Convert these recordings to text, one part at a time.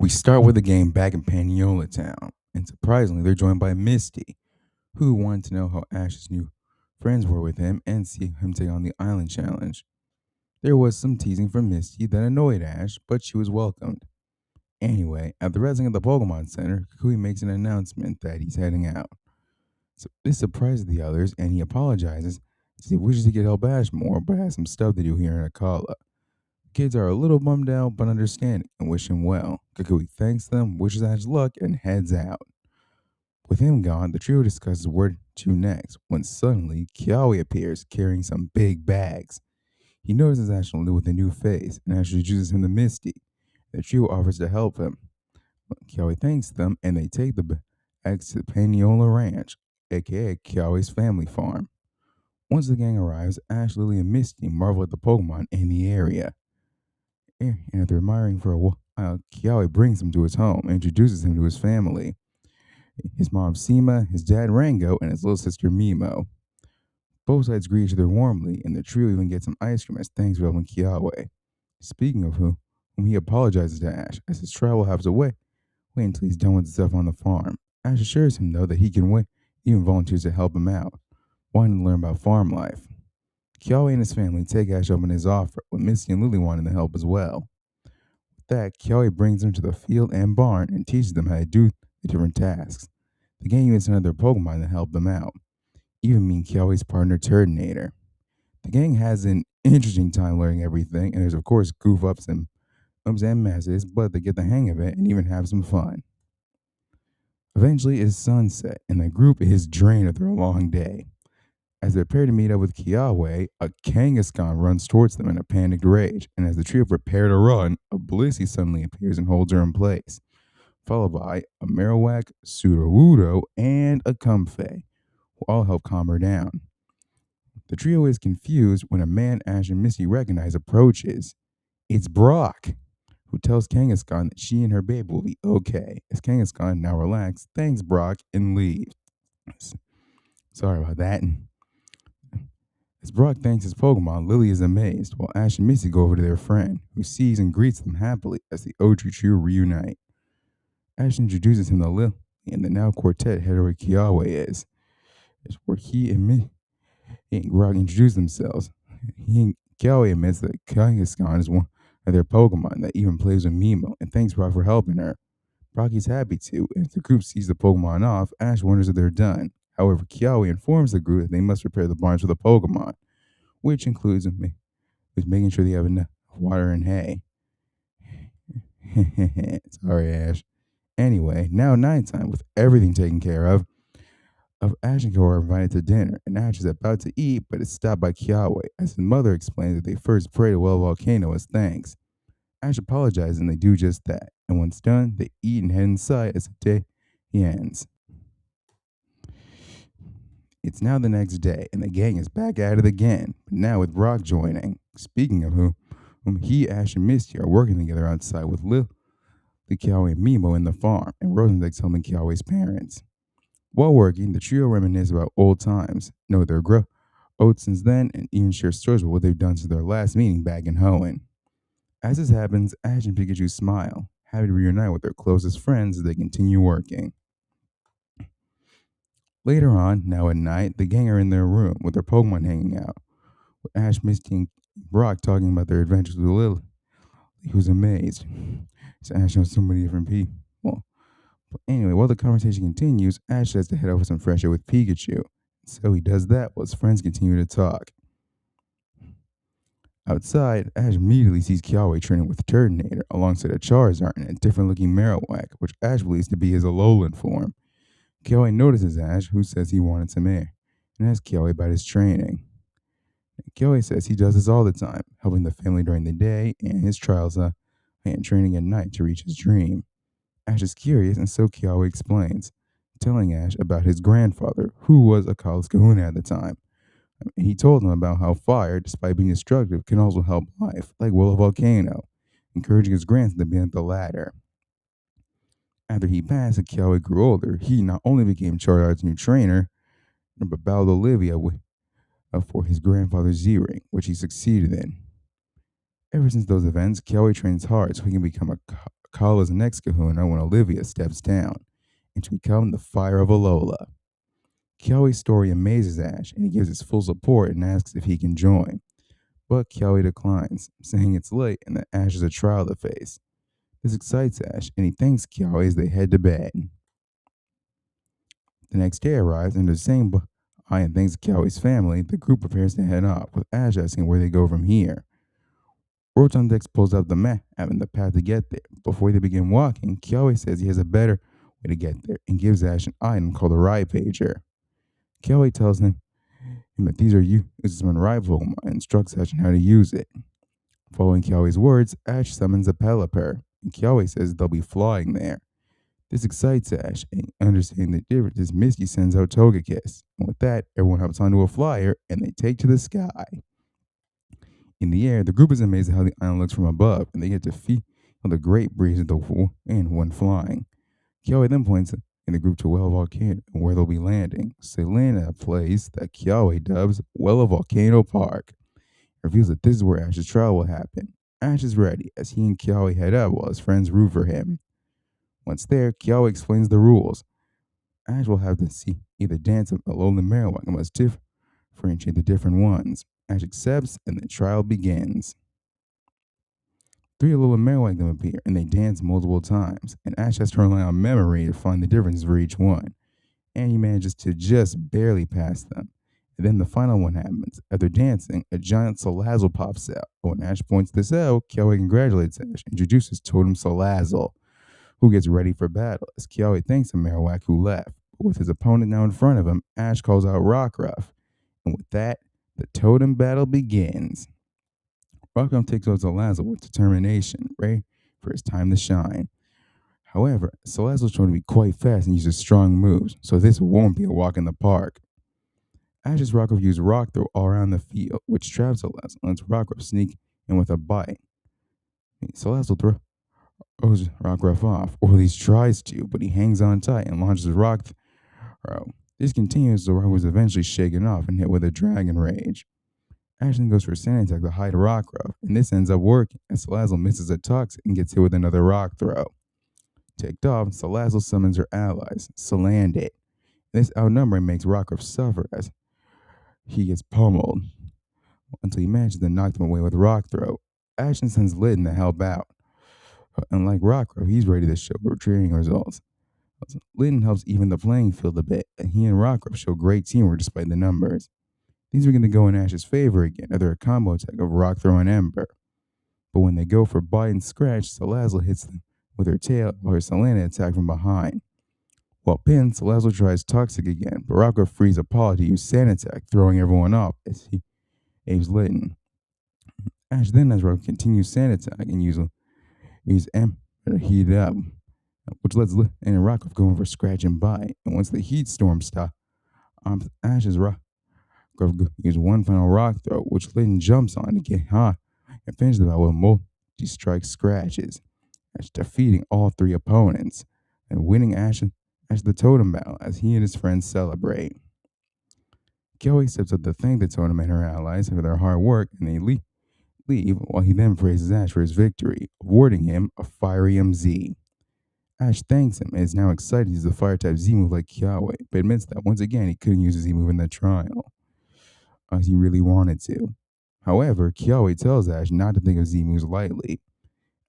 We start with the game back in Paniola Town, and surprisingly, they're joined by Misty, who wanted to know how Ash's new friends were with him and see him take on the island challenge. There was some teasing from Misty that annoyed Ash, but she was welcomed. Anyway, at the resident of the Pokemon Center, Kukui makes an announcement that he's heading out. So this surprises the others, and he apologizes. He wishes he could help Ash more, but has some stuff to do here in Akala. Kids are a little bummed out, but understanding and wish him well. Kukui thanks them, wishes Ash luck, and heads out. With him gone, the trio discusses where to next, when suddenly Kiawe appears carrying some big bags. He notices Ash with a new face, and Ash introduces him to Misty. The trio offers to help him. Kiawe thanks them, and they take the bags to Paniola Ranch, aka Kiawe's family farm. Once the gang arrives, Ash, Lily, and Misty marvel at the Pokemon in the area. And after admiring for a while, Kiawe brings him to his home and introduces him to his family. His mom Seema, his dad Rango, and his little sister Mimo. Both sides greet each other warmly, and the trio even gets some ice cream as thanks for helping Kiawe. Speaking of whom he apologizes to Ash as his travel happens away. Wait until he's done with the stuff on the farm. Ash assures him, though, that he can wait, even volunteers to help him out, wanting to learn about farm life. Kiawe and his family take Ash up on his offer, with Misty and Lily wanting to help as well. With that, Kiawe brings them to the field and barn and teaches them how to do the different tasks. The gang even sent another Pokemon to help them out, even meeting Kiawe's partner Turtonator. The gang has an interesting time learning everything, and there's of course goof ups and messes, but they get the hang of it and even have some fun. Eventually, it's sunset, and the group is drained after a long day. As they prepare to meet up with Kiawe, a Kangaskhan runs towards them in a panicked rage, and as the trio prepare to run, a Blissey suddenly appears and holds her in place, followed by a Marowak, Sudowoodo, and a Comfey, who all help calm her down. The trio is confused when a man Ash and Misty recognize approaches. It's Brock, who tells Kangaskhan that she and her babe will be okay, as Kangaskhan, now relaxed, thanks Brock and leaves. Sorry about that. As Brock thanks his Pokemon, Lily is amazed, while Ash and Misty go over to their friend, who sees and greets them happily as the OG trio reunite. Ash introduces him to Lily, and the now quartet head over to Kiawe is. It's where he and Brock introduce themselves. Kiawe admits that Kangaskhan is one of their Pokemon that even plays with Mimo, and thanks Brock for helping her. Brock is happy to, and as the group sees the Pokemon off, Ash wonders if they're done. However, Kiawe informs the group that they must prepare the barns for the Pokemon, which includes making sure they have enough water and hay. Sorry, Ash. Anyway, now nighttime, with everything taken care of Ash and Kiawe are invited to dinner, and Ash is about to eat, but is stopped by Kiawe, as his mother explains that they first pray to Well Volcano as thanks. Ash apologizes, and they do just that, and once done, they eat and head inside as the day ends. It's now the next day, and the gang is back at it again, but now with Brock joining. Speaking of whom he, Ash, and Misty are working together outside with Lil, the Kiawe and Mimo in the farm, and Rosendeck's helping Kiawe's parents. While working, the trio reminisce about old times, know their growth since then, and even share stories about what they've done since their last meeting back in Hoenn. As this happens, Ash and Pikachu smile, happy to reunite with their closest friends as they continue working. Later on, now at night, the gang are in their room with their Pokemon hanging out, with Ash, Misty, and Brock talking about their adventures with Lily, who's amazed. So Ash knows so many different people. But anyway, while the conversation continues, Ash has to head over some fresh air with Pikachu. So he does that while his friends continue to talk. Outside, Ash immediately sees Kiawe training with Turtonator alongside a Charizard and a different looking Marowak, which Ash believes to be his Alolan form. Kiawe notices Ash, who says he wanted some air, and asks Kiawe about his training. Kiawe says he does this all the time, helping the family during the day and his trials and training at night to reach his dream. Ash is curious, and so Kiawe explains, telling Ash about his grandfather, who was a college kahuna at the time. He told him about how fire, despite being destructive, can also help life, like Willow Volcano, encouraging his grandson to be on the latter. After he passed and Kiawe grew older, he not only became Charizard's new trainer, but battled Olivia for his grandfather's Z-Ring, which he succeeded in. Ever since those events, Kiawe trains hard so he can become a Akala's next kahuna when Olivia steps down and to become the Fire of Alola. Kiawe's story amazes Ash, and he gives his full support and asks if he can join. But Kiawe declines, saying it's late and that Ash is a trial to face. This excites Ash, and he thanks Kiawe as they head to bed. The next day arrives, and the same and thanks Kiawe's family, the group prepares to head off, with Ash asking where they go from here. Rotondex pulls up the map and the path to get there. Before they begin walking, Kiawe says he has a better way to get there and gives Ash an item called a Ride Pager. Kiawe tells him that these are uses when Ride Pokemon and instructs Ash on how to use it. Following Kiawe's words, Ash summons a Pelipper, and Kiawe says they'll be flying there. This excites Ash, and understanding the difference, Misty sends out Togekiss. And with that, everyone hops onto a flyer and they take to the sky. In the air, the group is amazed at how the island looks from above, and they get to feel the great breeze of the wind when flying. Kiawe then points in the group to Wella Volcano and where they'll be landing. So they land at a place that Kiawe dubs Wella Volcano Park. It reveals that this is where Ash's trial will happen. Ash is ready as he and Kiawe head up while his friends root for him. Once there, Kiawe explains the rules. Ash will have to see either dance of Alola Rewrite and must differentiate the different ones. Ash accepts, and the trial begins. 3 Alola Rewrite appear, and they dance multiple times, and Ash has to rely on memory to find the differences for each one. And he manages to just barely pass them. And then the final one happens. After dancing, a giant Salazzle pops out. When Ash points this out, Kiawe congratulates Ash and introduces Totem Salazzle, who gets ready for battle, as Kiawe thanks the Marowak who left. But with his opponent now in front of him, Ash calls out Rockruff. And with that, the totem battle begins. Rockruff takes out Salazzle with determination, ready for his time to shine. However, Salazzle is shown to be quite fast and uses strong moves, so this won't be a walk in the park. Ash's Rockruff uses Rock Throw all around the field, which traps Salazzle and lets Rockruff sneak in with a bite. Salazzle throws Rockruff off, or at least tries to, but he hangs on tight and launches a Rock Throw. This continues as the Rock was eventually shaken off and hit with a Dragon Rage. Ash then goes for a Sand Attack to hide Rockruff, and this ends up working as Salazzle misses a Toxic and gets hit with another Rock Throw. Ticked off, Salazzle summons her allies, Salandit. This outnumbering makes Rockruff suffer as he gets pummeled until he manages to knock them away with Rock Throw. Ash then sends Litten to help out. Unlike Rockruff, he's ready to show training results. Litten helps even the playing field a bit, and he and Rockruff show great teamwork despite the numbers. These are going to go in Ash's favor again, after a combo attack of Rock Throw and Ember. But when they go for Bite and Scratch, Salazzle hits them with her tail while her Salandit attack from behind. While pinned, Salazzle tries Toxic again, but Rockruff frees Apollo to use Sand Attack, throwing everyone off as he aims Litten. Ash then has Rockruff continue Sand Attack and use Ember to heat it up, which lets Litten and Rockruff go in for Scratch and Bite. And once the heat storm stops, Ash's Rockruff use one final Rock Throw, which Litten jumps on to get high and finishes the battle with multi-strike scratches, Ash defeating all 3 opponents and winning Ash the totem battle as he and his friends celebrate. Kiawe steps up to thank the totem and her allies for their hard work, and they leave while he then praises Ash for his victory, awarding him a Fiery MZ. Ash thanks him and is now excited to use the Fire-type Z-move like Kiawe, but admits that once again he couldn't use the Z-move in the trial, as he really wanted to. However, Kiawe tells Ash not to think of Z-moves lightly.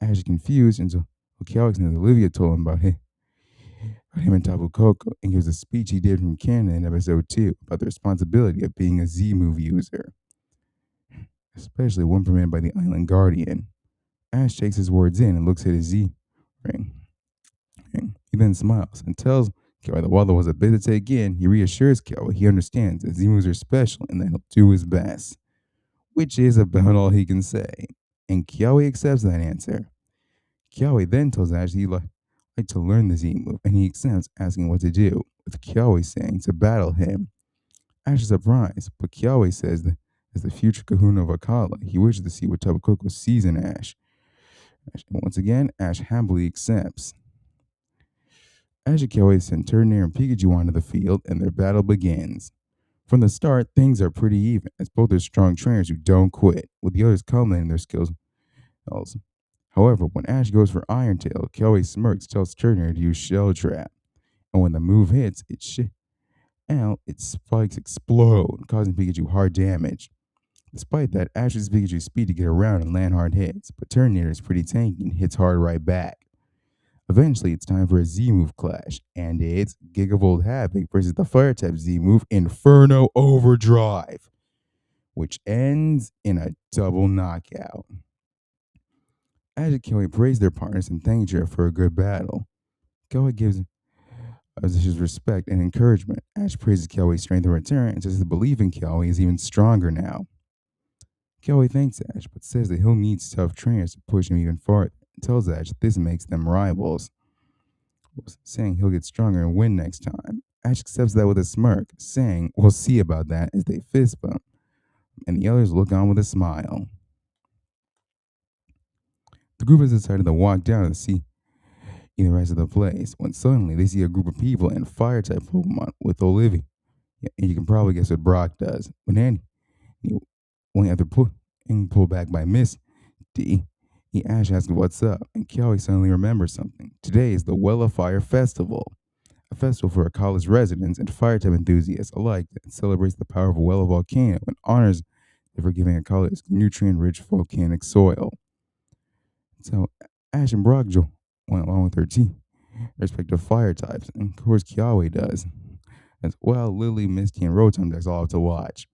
Ash is confused until Kiawe and Olivia told him about him and Tapu Koko, and gives a speech he did from Canada in episode 2 about the responsibility of being a Z-move user, especially one permitted by the Island Guardian. Ash takes his words in and looks at his Z ring. He then smiles and tells Kiawe that while there was a bit to take in, he reassures Kiawe he understands that Z-moves are special and that he'll do his best, which is about all he can say. And Kiawe accepts that answer. Kiawe then tells Ash he'd like to learn the Z-move, and he accepts, asking what to do, with Kiawe saying to battle him. Ash is surprised, but Kiawe says that as the future kahuna of Akala, he wishes to see what Tapu Koko sees in Ash. And once again, Ash happily accepts. Ash and Kiawe send Turtonair and Pikachu onto the field, and their battle begins. From the start, things are pretty even, as both are strong trainers who don't quit, with the others culminating their skills also. However, when Ash goes for Iron Tail, Kiawe smirks, tells Turner to use Shell Trap, and when the move hits, its spikes explode, causing Pikachu hard damage. Despite that, Ash uses Pikachu's speed to get around and land hard hits, but Turner is pretty tanky and hits hard right back. Eventually, it's time for a Z move clash, and it's Gigavolt Havoc versus the Fire type Z move Inferno Overdrive, which ends in a double knockout. Ash and Kiawe praise their partners and thank Jeff for a good battle. Kiawe gives his respect and encouragement. Ash praises Kiawe's strength in return and says the belief in Kiawe is even stronger now. Kiawe thanks Ash, but says that he'll need tough trainers to push him even farther, and tells Ash that this makes them rivals, saying he'll get stronger and win next time. Ash accepts that with a smirk, saying we'll see about that as they fist bump, and the others look on with a smile. The group has decided to walk down to see the rest of the place when suddenly they see a group of people and fire type Pokemon with Olivia. Yeah, and you can probably guess what Brock does. When Andy, when after being pulled back by Misty, Ash asks what's up, and Kiawe suddenly remembers something. Today is the Well of Fire Festival, a festival for college residents and fire type enthusiasts alike that celebrates the power of a well of volcano and honors them for giving a college nutrient-rich volcanic soil. So Ash and Brock went along with their team, respective fire types, and of course Kiawe does. As well, Lily, Misty, and Rotom decks all have to watch.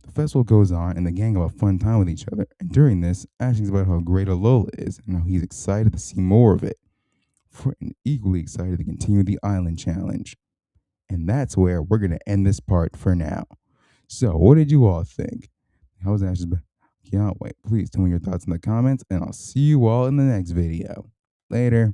The festival goes on, and the gang have a fun time with each other. And during this, Ash thinks about how great Alola is, and how he's excited to see more of it, and equally excited to continue the island challenge. And that's where we're going to end this part for now. So, what did you all think? How was Ash's Kiawe? Please tell me your thoughts in the comments, and I'll see you all in the next video. Later.